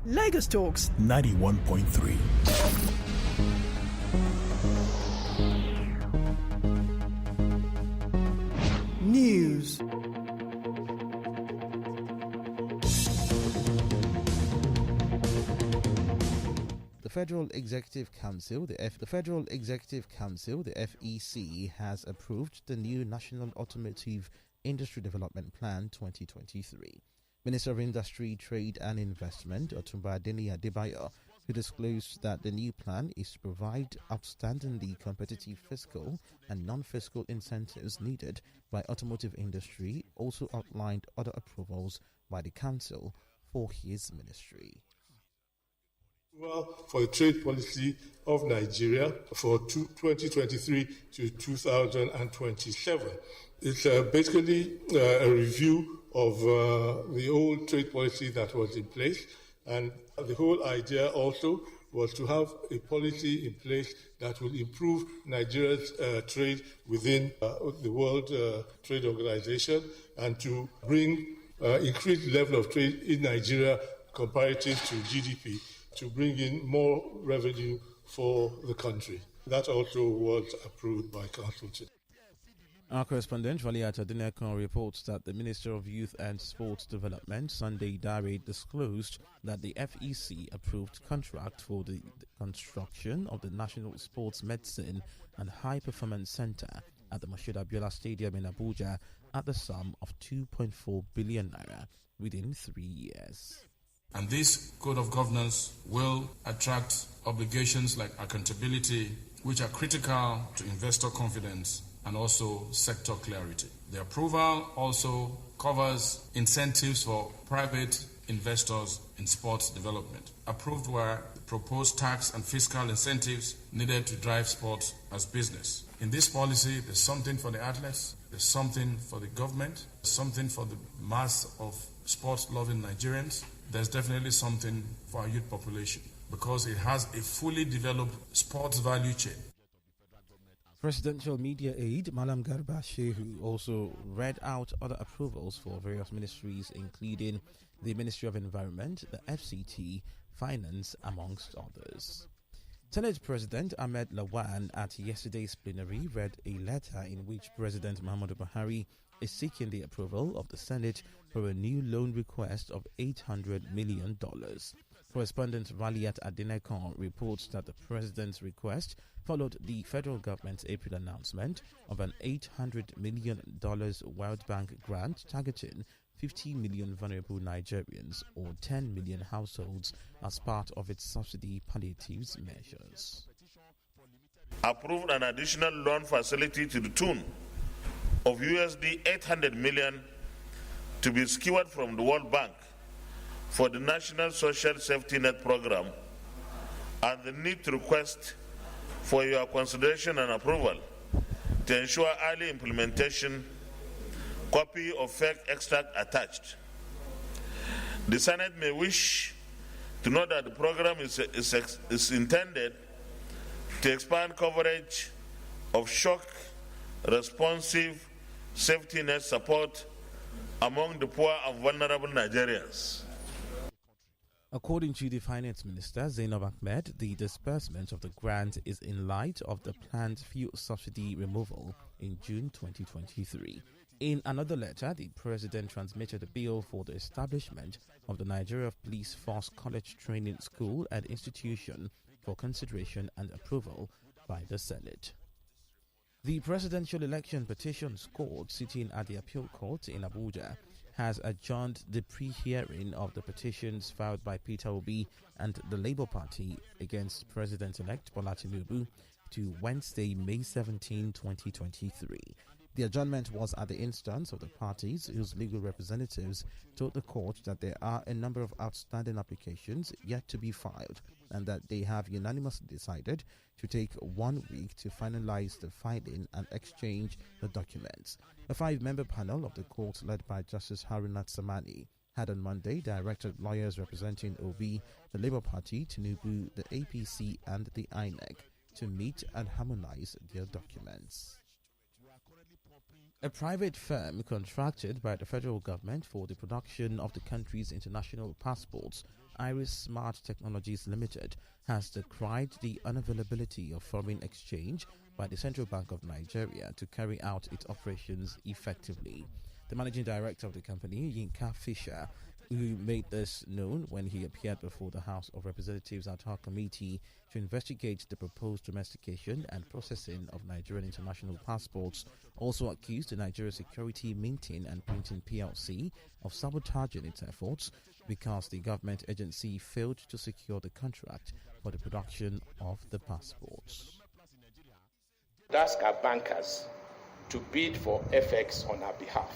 Lagos Talks 91.3. News. The Federal Executive Council, the FEC, has approved the new National Automotive Industry Development Plan 2023. Minister of Industry, Trade and Investment, Otumba Adeniyi Adebayo, who disclosed that the new plan is to provide outstandingly competitive fiscal and non-fiscal incentives needed by automotive industry, also outlined other approvals by the Council for his ministry. Well, for the trade policy of Nigeria for 2023 to 2027. It's basically a review of the old trade policy that was in place, and the whole idea also was to have a policy in place that will improve Nigeria's trade within the World Trade Organization and to bring increased level of trade in Nigeria comparative to GDP, to bring in more revenue for the country. That also was approved by Council today. Our correspondent, Valiat Adenekon, reports that the Minister of Youth and Sports Development, Sunday Dare, disclosed that the FEC approved contract for the construction of the National Sports Medicine and High Performance Center at the Moshood Abiola Stadium in Abuja at the sum of 2.4 billion naira within 3 years. And this code of governance will attract obligations like accountability, which are critical to investor confidence and also sector clarity. The approval also covers incentives for private investors in sports development. Approved were the proposed tax and fiscal incentives needed to drive sports as business. In this policy, there's something for the athletes, there's something for the government, there's something for the mass of sports-loving Nigerians. There's definitely something for our youth population because it has a fully developed sports value chain. Presidential media aide Malam Garba Shehu also read out other approvals for various ministries, including the Ministry of Environment, the FCT, Finance, amongst others. Senate President Ahmed Lawan at yesterday's plenary read a letter in which President Muhammadu Buhari is seeking the approval of the Senate for a new loan request of $800 million. Correspondent Valiat Adenekon reports that the President's request followed the federal government's April announcement of an $800 million World Bank grant targeting 50 million vulnerable Nigerians or 10 million households as part of its subsidy palliatives measures. Approved an additional loan facility to the tune of USD 800 million to be secured from the World Bank for the National Social Safety Net Program, and the need to request for your consideration and approval to ensure early implementation. Copy of fake extract attached. The Senate may wish to know that the program is intended to expand coverage of shock responsive safety net support among the poor and vulnerable Nigerians. According to the Finance Minister, Zainab Ahmed, the disbursement of the grant is in light of the planned fuel subsidy removal in June 2023. In another letter, the President transmitted a bill for the establishment of the Nigeria Police Force College Training School and Institution for consideration and approval by the Senate. The Presidential Election Petitions Court, sitting at the Appeal Court in Abuja, has adjourned the pre-hearing of the petitions filed by Peter Obi and the Labour Party against President-elect Bola Tinubu to Wednesday, May 17, 2023. The adjournment was at the instance of the parties whose legal representatives told the court that there are a number of outstanding applications yet to be filed and that they have unanimously decided to take 1 week to finalize the filing and exchange the documents. A 5-member panel of the court led by Justice Haruna Samani had on Monday directed lawyers representing Obi, the Labour Party, Tinubu, the APC and the INEC to meet and harmonize their documents. A private firm contracted by the federal government for the production of the country's international passports Iris Smart Technologies Limited has decried the unavailability of foreign exchange by the Central Bank of Nigeria to carry out its operations effectively. The managing director of the company, Yinka Fisher, who made this known when he appeared before the House of Representatives ad hoc committee to investigate the proposed domestication and processing of Nigerian international passports, also accused the Nigeria Security Minting and Printing PLC of sabotaging its efforts because the government agency failed to secure the contract for the production of the passports. Ask our bankers to bid for FX on our behalf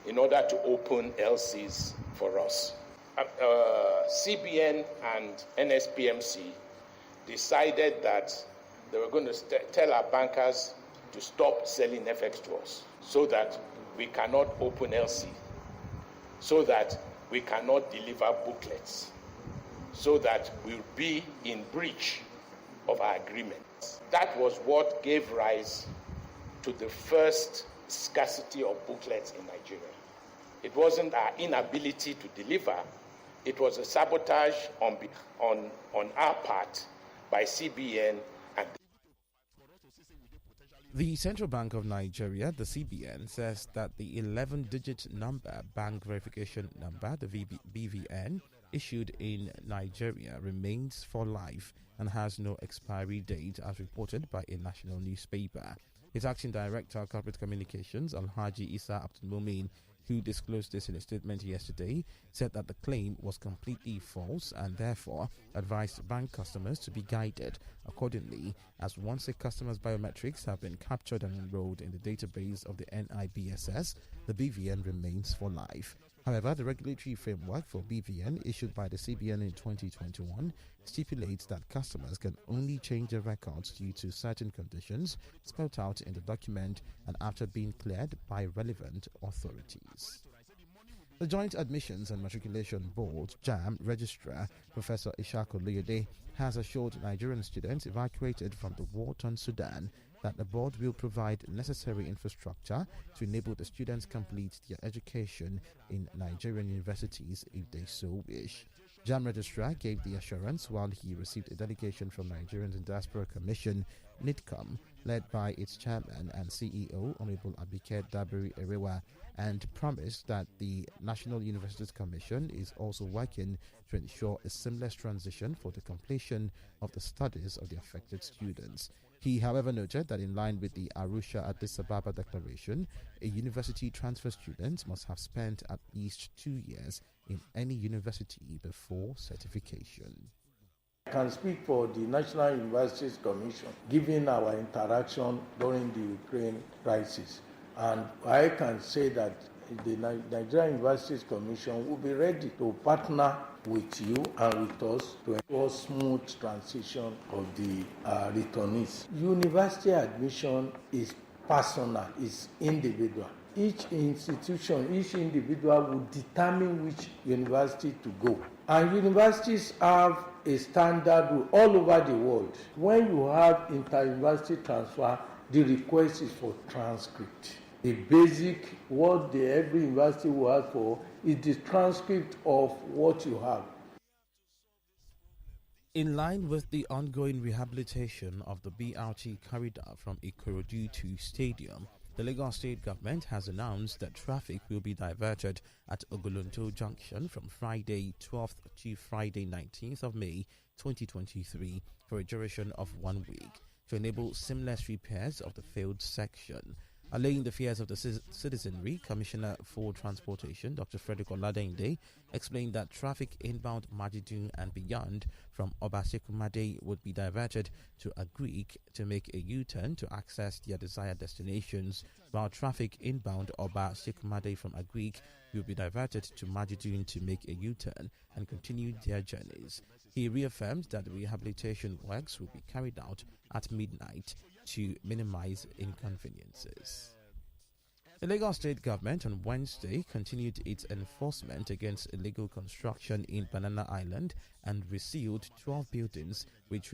in order to open LCs for us. CBN and NSPMC decided that they were going to tell our bankers to stop selling FX to us so that we cannot open LC, so that we cannot deliver booklets, so that we'll be in breach of our agreement. That was what gave rise to the first scarcity of booklets in Nigeria. It wasn't our inability to deliver, it was a sabotage on our part by CBN and the Central Bank of Nigeria, the CBN, says that the 11-digit number bank verification number, the BVN, issued in Nigeria remains for life and has no expiry date as reported by a national newspaper. Its acting director of corporate communications, Alhaji Isa Abdulmumin, who disclosed this in a statement yesterday, said that the claim was completely false and therefore advised bank customers to be guided accordingly, as once a customer's biometrics have been captured and enrolled in the database of the NIBSS, the BVN remains for life. However, the regulatory framework for BVN issued by the CBN in 2021 stipulates that customers can only change their records due to certain conditions spelled out in the document and after being cleared by relevant authorities. The Joint Admissions and Matriculation Board, JAMB, Registrar Professor Ishaq Oluyede has assured Nigerian students evacuated from the war-torn Sudan that the board will provide necessary infrastructure to enable the students complete their education in Nigerian universities if they so wish. JAMB Registrar gave the assurance while he received a delegation from Nigerians in Diaspora Commission, NIDCOM, led by its chairman and CEO, Honorable Abike Dabiri Erewa, and promised that the National Universities Commission is also working to ensure a seamless transition for the completion of the studies of the affected students. He, however, noted that in line with the Arusha Addis Ababa Declaration, a university transfer student must have spent at least 2 years in any university before certification. I can speak for the National Universities Commission, given our interaction during the Ukraine crisis. And I can say that the Nigerian Universities Commission will be ready to partner with you and with us to ensure smooth transition of the returnees. University admission is personal, is individual. Each institution, each individual will determine which university to go. And universities have a standard rule all over the world. When you have inter-university transfer, the request is for transcript. The basic, what every university will ask for, is the transcript of what you have. In line with the ongoing rehabilitation of the BRT corridor from Ikorodu to Stadium, the Lagos State government has announced that traffic will be diverted at Ogolonto Junction from Friday 12th to Friday 19th of May 2023 for a duration of 1 week to enable seamless repairs of the failed section. Allaying the fears of the citizenry, Commissioner for Transportation, Dr. Frederick Oladende, explained that traffic inbound Majidun and beyond from Obasekumade would be diverted to Agric to make a U-turn to access their desired destinations, while traffic inbound Obasekumade from Agric will be diverted to Majidun to make a U-turn and continue their journeys. He reaffirmed that the rehabilitation works will be carried out at midnight to minimize inconveniences. The Lagos State government on Wednesday continued its enforcement against illegal construction in Banana Island and resealed 12 buildings which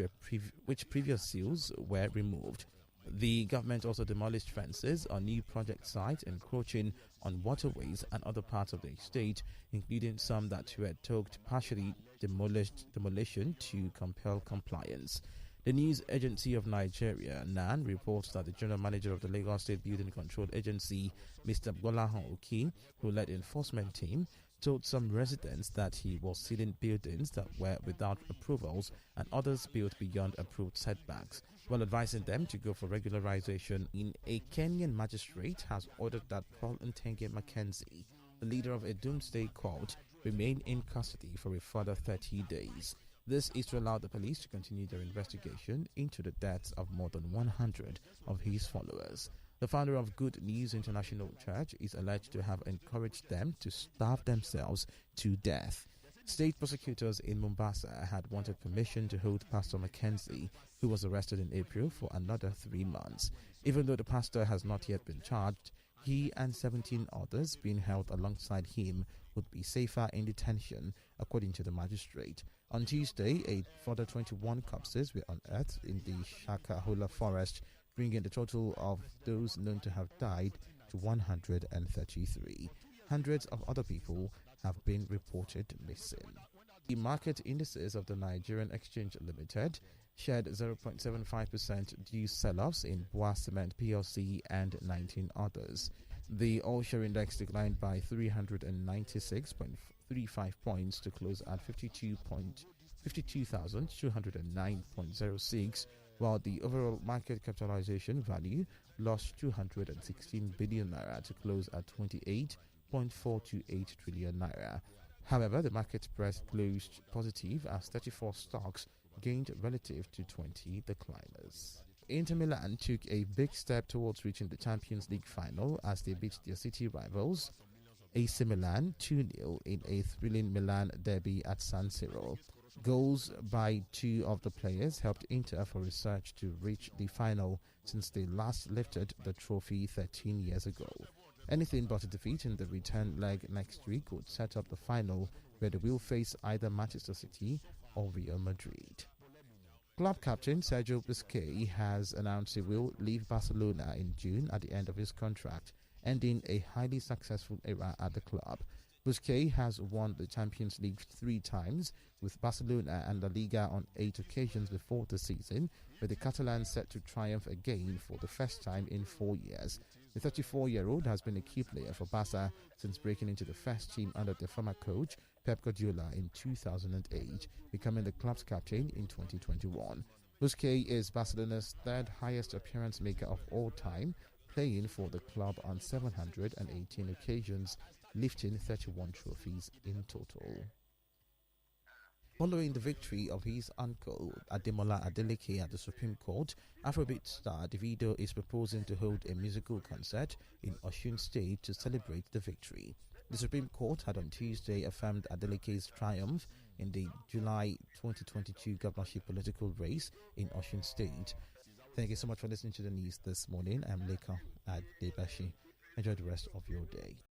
previous seals were removed. The government also demolished fences on new project sites encroaching on waterways and other parts of the state, including some that were took partially demolition to compel compliance. The news agency of Nigeria, NAN, reports that the general manager of the Lagos State Building Control Agency, Mr. Gbolahan Oki, who led the enforcement team, told some residents that he was sealing buildings that were without approvals and others built beyond approved setbacks, while advising them to go for regularization. A Kenyan magistrate has ordered that Paul Ntenge Mackenzie, the leader of a doomsday cult, remain in custody for a further 30 days. This is to allow the police to continue their investigation into the deaths of more than 100 of his followers. The founder of Good News International Church is alleged to have encouraged them to starve themselves to death. State prosecutors in Mombasa had wanted permission to hold Pastor Mackenzie, who was arrested in April, for another 3 months. Even though the pastor has not yet been charged, he and 17 others being held alongside him would be safer in detention, according to the magistrate. On Tuesday, a further 21 corpses were unearthed in the Shakahola forest, bringing the total of those known to have died to 133. Hundreds of other people have been reported missing. The market indices of the Nigerian Exchange Limited shared 0.75% due sell-offs in Boa Cement PLC and 19 others. The all-share index declined by 396.35 points to close at 52,209.06, while the overall market capitalization value lost 216 billion naira to close at 28.428 trillion naira. However, the market price closed positive as 34 stocks gained relative to 20 decliners. Inter Milan took a big step towards reaching the Champions League final as they beat their city rivals AC Milan 2-0 in a thrilling Milan derby at San Siro. Goals by two of the players helped Inter for research to reach the final since they last lifted the trophy 13 years ago. Anything but a defeat in the return leg next week would set up the final, where they will face either Manchester City or Real Madrid. Club captain Sergio Busquets has announced he will leave Barcelona in June at the end of his contract, ending a highly successful era at the club. Busquets has won the Champions League 3 times with Barcelona and La Liga on 8 occasions before the season, with the Catalans set to triumph again for the first time in 4 years. The 34-year-old has been a key player for Barca since breaking into the first team under their former coach Pep Guardiola in 2008, becoming the club's captain in 2021. Busquets is Barcelona's third highest appearance maker of all time, playing for the club on 718 occasions, lifting 31 trophies in total. Following the victory of his uncle Ademola Adeleke at the Supreme Court, Afrobeat star Davido is proposing to hold a musical concert in Osun State to celebrate the victory. The Supreme Court had on Tuesday affirmed Adeleke's triumph in the July 2022 governorship political race in Osun State. Thank you so much for listening to the news this morning. I'm Leka Adebashi. Enjoy the rest of your day.